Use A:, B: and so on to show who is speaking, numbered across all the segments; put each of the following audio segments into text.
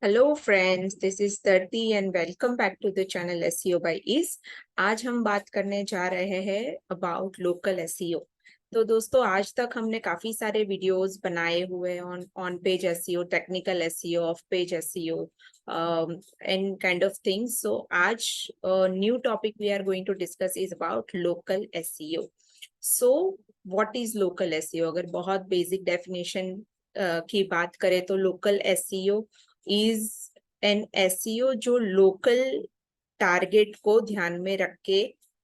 A: Hello friends, this is Dharti and welcome back to the channel SEO by is. आज हम बात करने जा रहे हैं अबाउट लोकल एसईओ। तो दोस्तों, आज तक हमने काफी सारे वीडियोस बनाए हुए हैं on page SEO, technical SEO, off page SEO and kind of things. So आज new topic we are going to discuss is about local SEO. So what is local SEO? अगर बहुत बेसिक डेफिनेशन की बात करें तो local SEO is an SEO जो local target को ध्यान में रख के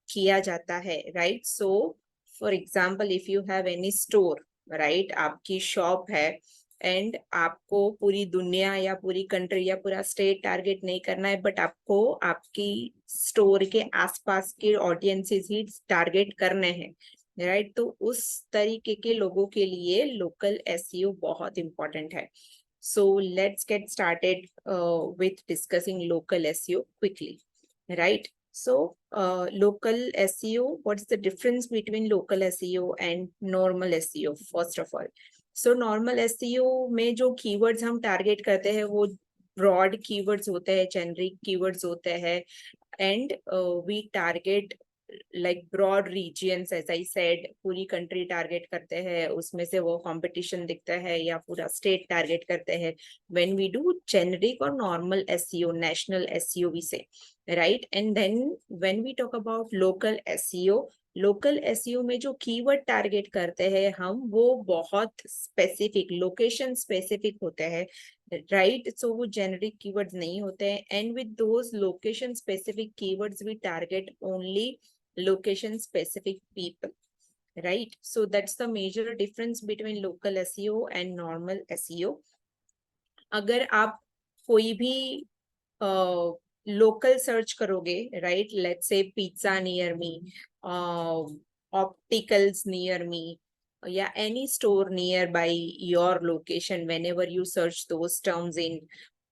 A: किया जाता है, right? So for example, if you have any store, right, आपकी शॉप है एंड आपको पूरी दुनिया या पूरी कंट्री या पूरा स्टेट टारगेट नहीं करना है, बट आपको आपकी स्टोर के आसपास के ऑडियंसेस ही टारगेट करने हैं, राइट? तो उस तरीके के लोगों के लिए लोकल एसईओ बहुत इंपॉर्टेंट है. So let's get started with discussing local SEO quickly, right? So local SEO, what's the difference between local SEO and normal SEO? First of all, so normal SEO में जो keywords हम target करते हैं वो broad keywords होते हैं, generic keywords होते हैं, and we target like broad regions, as I said, पूरी कंट्री टारगेट करते हैं, उसमें से वो कंपटीशन दिखता है या पूरा स्टेट टारगेट करते हैं. when we do generic or normal SEO, national SEO we say, right? And then when we talk about local SEO, local SEO में जो कीवर्ड टारगेट करते हैं हम, वो बहुत स्पेसिफिक, लोकेशन स्पेसिफिक होते हैं, राइट? सो वो जेनेरिक कीवर्ड्स नहीं होते हैं. And with those location specific keywords we target only location specific people, right? So that's the major difference between local SEO and normal SEO. अगर आप कोई भी लोकल सर्च करोगे, right, let's say pizza near me, opticals near me, या any store nearby your location, whenever you search those terms in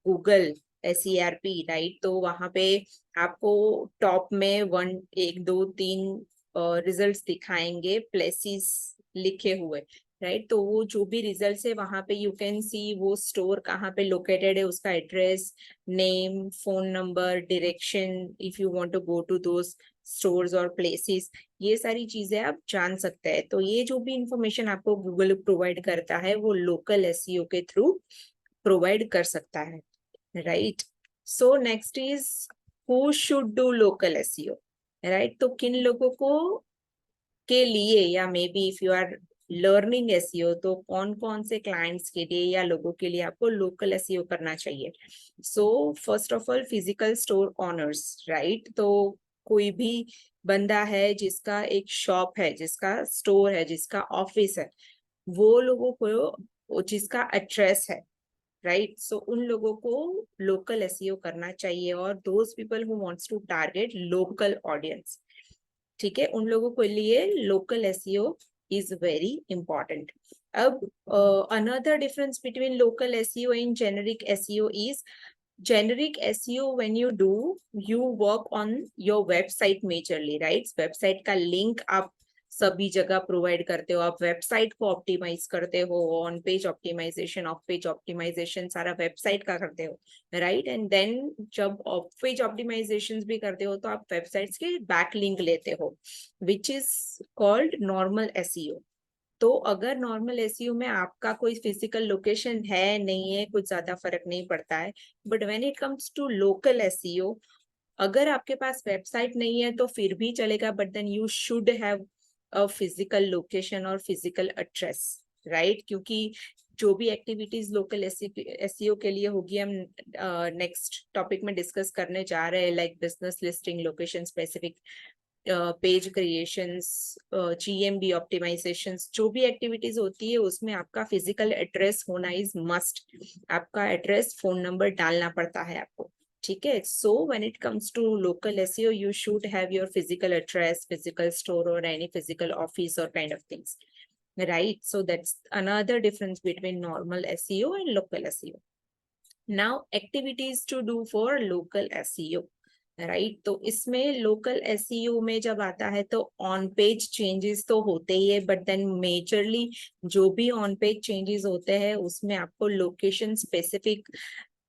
A: Google SERP, right, तो वहां पे आपको टॉप में 1 2 3 रिजल्ट्स दिखाएंगे, प्लेसेस लिखे हुए, राइट? तो वो जो भी रिजल्ट है वहां पे यू कैन सी वो स्टोर कहाँ पे लोकेटेड है, उसका address, name, phone number, direction, if you want to go to those stores और प्लेसेस, ये सारी चीजें आप जान सकते हैं. तो ये जो भी इंफॉर्मेशन आपको गूगल प्रोवाइड करता है वो लोकल एसईओ के थ्रू प्रोवाइड कर सकता है, right? So next is who should do local SEO, right? तो किन लोगों को के लिए, या maybe if you are learning SEO, तो कौन कौन से क्लाइंट्स के लिए या लोगों के लिए आपको लोकल एसईओ करना चाहिए? So first of all, physical store honours, right? तो कोई भी बंदा है जिसका एक शॉप है, जिसका स्टोर है, जिसका ऑफिस है, वो लोगों को, जिसका एड्रेस है, राइट? सो उन लोगों को लोकल एसईओ करना चाहिए, और those people who wants to target local audience, ठीक है, उन लोगों के लिए local SEO is very important. अब another difference between local SEO and generic SEO is, generic SEO, when you do, you work on your website majorly, right? Website का link आप सभी जगह प्रोवाइड करते हो, आप वेबसाइट को ऑप्टिमाइज करते हो, on page optimisation, off page optimisation सारा वेबसाइट का करते हो, राइट? एंड देन जब ऑफ पेज ऑप्टिमाइजेशन भी करते हो तो आप वेबसाइट्स के बैक लिंक लेते हो, which is called normal SEO. तो अगर नॉर्मल एसईओ में आपका कोई फिजिकल लोकेशन है नहीं है, कुछ ज्यादा फर्क नहीं पड़ता है. But when it comes to local SEO, अगर आपके पास वेबसाइट नहीं है तो फिर भी चलेगा, but then you should have a physical location और फिजिकल एड्रेस, राइट? क्योंकि जो भी एक्टिविटीज लोकल एसईओ के लिए होगी, हम नेक्स्ट टॉपिक में डिस्कस करने जा रहे हैं, like business listing, location specific page creations, GMB optimisations, जो भी एक्टिविटीज होती है उसमें आपका फिजिकल एड्रेस होना इज मस्ट. आपका एड्रेस, फोन नंबर डालना पड़ता है आपको, ठीक है? So when it comes to local SEO, you should have your physical address, physical store और एनी फिजिकल ऑफिस और kind of things, right? So that's another difference between normal SEO and local SEO. Now, activities to do for local SEO, right? तो इसमें local SEO में जब आता है तो on page changes तो होते ही है, बट देन मेजरली जो भी ऑन पेज चेंजेस होते हैं उसमें आपको लोकेशन स्पेसिफिक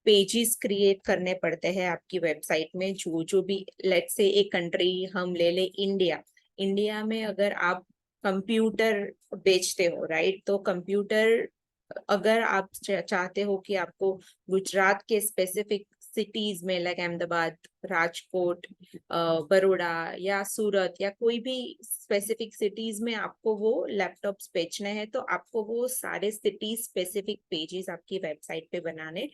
A: पेजेस क्रिएट करने पड़ते हैं आपकी वेबसाइट में, जो जो भी, लेट्स से एक कंट्री हम ले ले इंडिया। इंडिया में अगर आप कंप्यूटर बेचते हो, राइट, तो कंप्यूटर अगर आप चाहते हो कि आपको गुजरात के स्पेसिफिक सिटीज में, लाइक अहमदाबाद, राजकोट, बड़ौदा या सूरत या कोई भी स्पेसिफिक सिटीज में आपको वो लैपटॉप्स बेचने हैं, तो आपको वो सारे सिटी स्पेसिफिक पेजेस आपकी वेबसाइट पे बनाने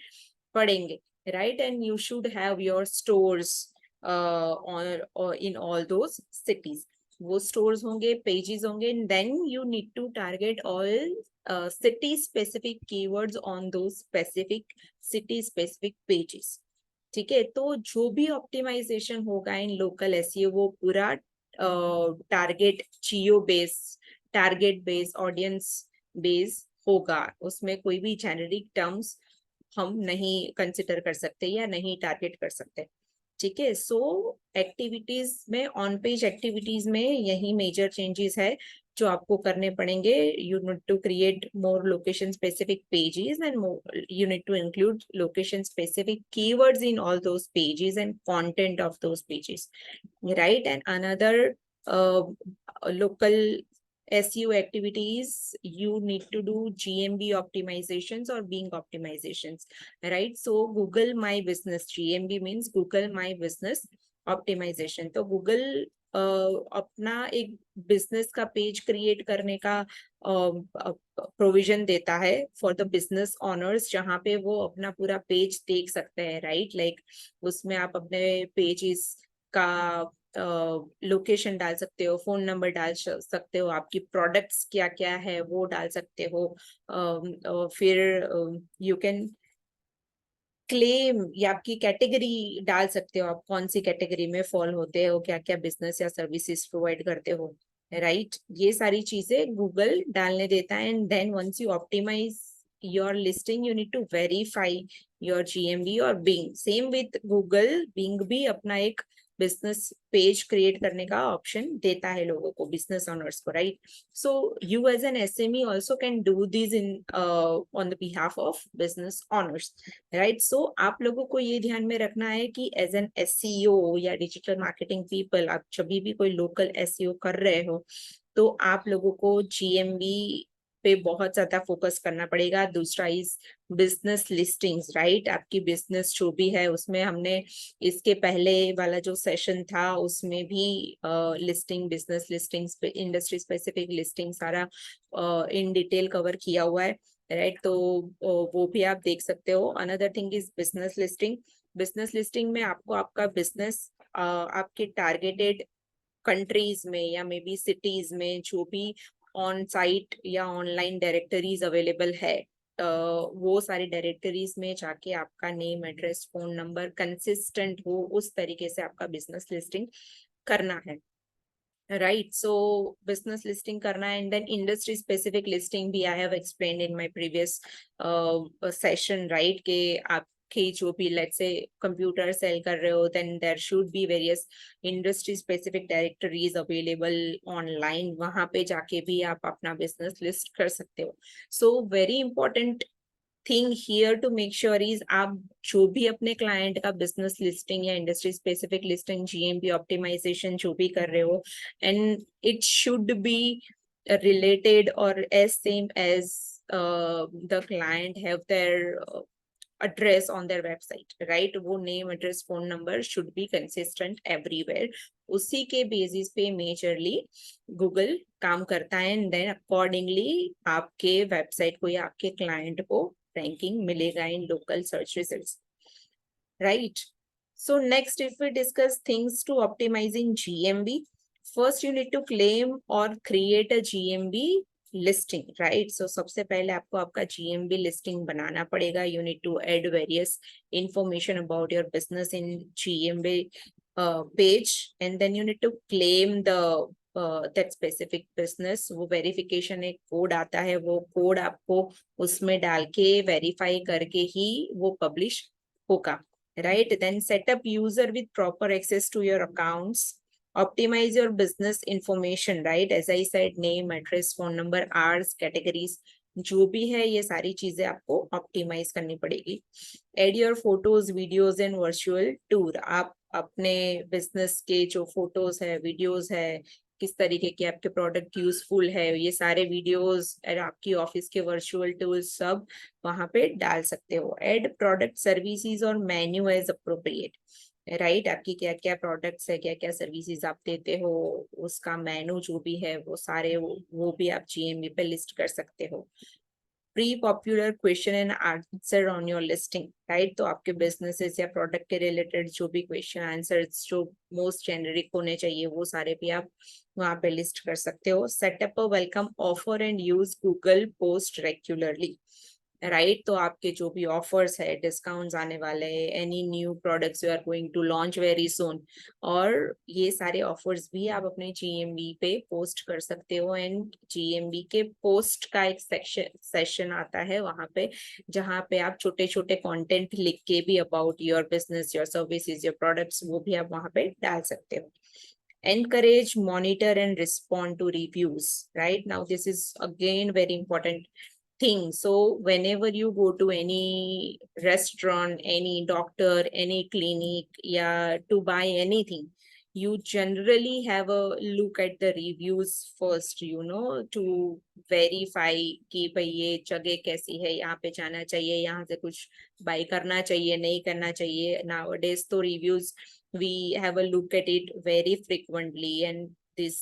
A: पड़ेंगे, right, and you should have your stores और इन ऑल दोज सिटीज। वो स्टोर्स होंगे, पेजेस होंगे, then you need to target all city specific keywords on those specific city specific pages। ठीक है, तो जो भी ऑप्टिमाइजेशन होगा इन लोकल एसईओ वो पूरा target geo base, target base, audience base होगा। उसमें कोई भी जेनेरिक टर्म्स हम नहीं कंसिडर कर सकते या नहीं टारगेट कर सकते। ठीक है, सो एक्टिविटीज में, ऑन पेज एक्टिविटीज में यही मेजर चेंजेस है जो आपको करने पड़ेंगे। You need to create more location specific pages and you need to include location specific keywords in all those pages and content of those pages, right? And another local SEO activities, you need to do GMB optimizations or Bing optimizations, right? So Google My Business, GMB means Google My Business optimization। तो Google अपना एक business का page create करने का provision देता है for the business honours, जहाँ पे वो अपना पूरा पेज देख सकते हैं, राइट, लाइक उसमें आप अपने पेजेस का लोकेशन डाल सकते हो, फोन नंबर डाल सकते हो, आपकी प्रोडक्ट्स क्या क्या है वो डाल सकते हो, फिर यू कैन क्लेम या आपकी कैटेगरी डाल सकते हो, आप कौन सी कैटेगरी में फॉल होते हो, क्या क्या बिजनेस या सर्विसेज प्रोवाइड करते हो, राइट, ये सारी चीजें गूगल डालने देता है। And then once you optimize your listing, you need to verify your GMB और Bing। Same with Google, Bing भी अपना एक बिजनेस पेज क्रिएट करने का ऑप्शन देता है लोगों को, बिजनेस ओनर्स को, right. So you as an SME also can do this in on the behalf of business owners, right. So आप लोगों को ये ध्यान में रखना है कि एज एन SEO या डिजिटल मार्केटिंग पीपल, आप जब भी कोई लोकल SEO कर रहे हो तो आप लोगों को GMB पे बहुत ज्यादा फोकस करना पड़ेगा। दूसरा इज बिजनेस लिस्टिंग्स, राइट, आपकी बिजनेस जो भी है उसमें हमने इसके पहले वाला जो सेशन था उसमें भी listing, business listings, industry specific listing सारा इन डिटेल कवर किया हुआ है, राइट। तो वो भी आप देख सकते हो। Another thing is business listing. Business listing में आपको आपका बिजनेस आपके टारगेटेड कंट्रीज में या मे बी सिटीज में जो भी ऑन साइट या ऑनलाइन डायरेक्टरीज अवेलेबल है, वो सारी डायरेक्टरीज में जाके आपका name, address, phone number consistent हो, उस तरीके से आपका बिजनेस लिस्टिंग करना है, राइट। सो बिजनेस लिस्टिंग करना है। And then industry specific listing भी I have explained in my previous session, right, के आपके जो भी लेट्स से कंप्यूटर सेल कर रहे हो, then there should be various industry specific directories available online, वहां पे जाके भी आप अपना बिजनेस लिस्ट कर सकते हो। So very important thing here to make sure is, आप जो भी अपने क्लाइंट का बिजनेस लिस्टिंग या industry specific listing, GMB optimization जो भी कर रहे हो, and it should be related or as same as the client have their address on their website, right? वो name, address, phone number should be consistent everywhere। उसी के basis पे majorly Google काम करता है, एंड देन अकॉर्डिंगली आपके website को या आपके क्लाइंट को रैंकिंग मिलेगा in local search results, right? So next, if we discuss things to optimizing GMB, first you need to claim or create a GMB listing, right? So सबसे पहले आपको आपका GMB listing बनाना पड़ेगा। You need to add various information about your business in GMB page, and then you need to claim the that specific business। वो verification एक code आता है, वो कोड आपको उसमें डाल के वेरीफाई करके ही वो पब्लिश होगा, right? Then set up user with proper access to your accounts, optimize your business information, right? As I said, name, address, phone number, hours, categories, जो भी है ये सारी चीजें आपको ऑप्टिमाइज करनी पड़ेगी। Add your photos, videos and virtual tour. आप अपने बिजनेस के जो फोटोज है, वीडियोज है, किस तरीके के आपके प्रोडक्ट यूजफुल है, ये सारे वीडियोस और आपकी ऑफिस के वर्चुअल टूल्स सब वहां पे डाल सकते हो। एड प्रोडक्ट सर्विसेज और मेन्यू एज अप्रोप्रिएट, राइट। आपकी क्या क्या प्रोडक्ट्स है, क्या क्या सर्विसेज आप देते हो, उसका मेनू जो भी है वो सारे वो भी आप जीएमबी पे लिस्ट कर सकते हो। Pre popular question and answer on your listing, right. तो आपके बिजनेसेस या प्रोडक्ट के रिलेटेड जो भी क्वेश्चन आंसर्स जो मोस्ट जेनरिक होने चाहिए वो सारे भी आप वहां पे लिस्ट कर सकते हो। Setup a welcome offer and use Google post regularly, right. तो आपके जो भी ऑफर्स है, डिस्काउंट्स आने वाले हैं, any new products you are going to launch very soon, और ये सारे ऑफर्स भी आप अपने जीएमबी पे पोस्ट कर सकते हो। एंड जीएमबी के पोस्ट का एक सेशन आता है वहां पे, जहाँ पे आप छोटे छोटे कंटेंट लिख के भी about your business, your services, your products, वो भी आप वहां पे डाल सकते हो। Encourage, monitor and respond to reviews, right? Now this is again very important thing. So whenever you go to any restaurant, any doctor, any clinic, yeah, to buy anything, you generally have a look at the reviews first, to verify कि भाई ये जगह कैसी है, यहाँ पे जाना चाहिए, यहाँ से कुछ बाय करना चाहिए, नहीं करना चाहिए। Nowadays तो reviews we have a look at it very frequently, and this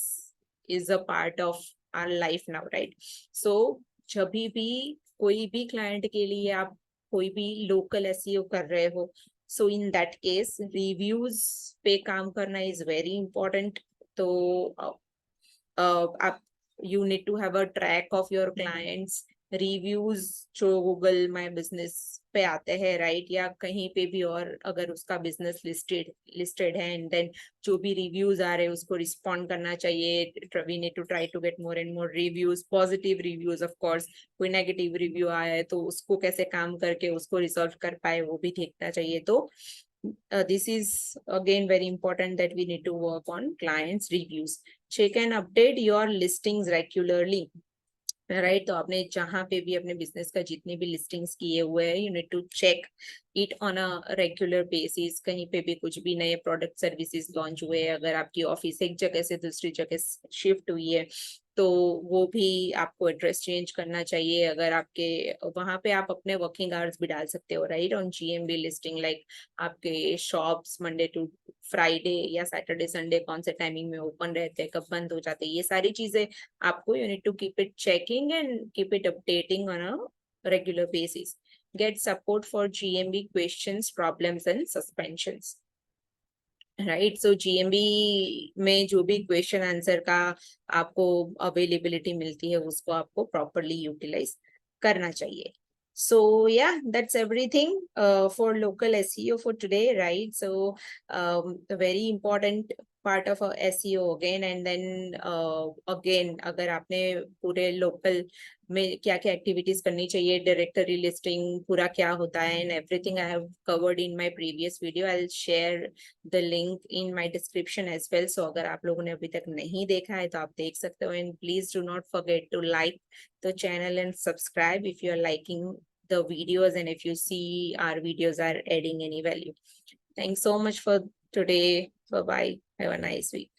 A: is a part of our life now, right? So जब भी कोई भी क्लाइंट के लिए आप कोई भी लोकल एसईओ कर रहे हो, so in that case reviews पे काम करना इज वेरी इंपॉर्टेंट। तो आप you need to have a track of your clients reviews जो गूगल माय बिजनेस पे आते हैं, राइट, या कहीं पे भी, और अगर उसका बिजनेस लिस्टेड है, एंड देन जो भी रिव्यूज आ रहे हैं उसको रिस्पॉन्ड करना चाहिए। We need to try to get more and more reviews, positive reviews of course. कोई नेगेटिव रिव्यू आया है तो उसको कैसे काम करके उसको रिसॉल्व कर पाए वो भी देखना चाहिए। तो this is again very important that we need to work on clients reviews. Check and update your listings regularly, right. तो आपने जहां पे भी अपने बिजनेस का जितने भी लिस्टिंग्स किए हुए हैं, you need to check it on a regular basis. कहीं पे भी कुछ भी नए प्रोडक्ट सर्विसेज लॉन्च हुए हैं, अगर आपकी ऑफिस एक जगह से दूसरी जगह शिफ्ट हुई है तो वो भी आपको एड्रेस चेंज करना चाहिए। अगर आपके वहां पे आप अपने वर्किंग आवर्स भी डाल सकते हो, right, on GMB listing, like आपके शॉप्स मंडे टू फ्राइडे या सैटरडे संडे कौन से टाइमिंग में ओपन रहते हैं, कब बंद हो जाते हैं, ये सारी चीजें आपको you need to keep it checking and keep it updating on a regular basis. Get support for GMB questions, problems and suspensions. Right. So GMB में जो भी क्वेश्चन आंसर का आपको अवेलेबिलिटी मिलती है उसको आपको प्रॉपरली यूटिलाइज करना चाहिए। So yeah, that's everything for local SEO for today, right? So the very important part of a SEO again, and then again अगर आपने पूरे local में क्या क्या एक्टिविटीज करनी चाहिए, डायरेक्टरी लिस्टिंग पूरा क्या होता है, and everything I have covered in my previous video. I will share the link in my description as well. So अगर आप लोगों ने अभी तक नहीं देखा है तो आप देख सकते हो, and please do not forget to like the channel and subscribe if you are liking the videos and if you see our videos are adding any value. Thanks so much for today. Bye bye. Have a nice week.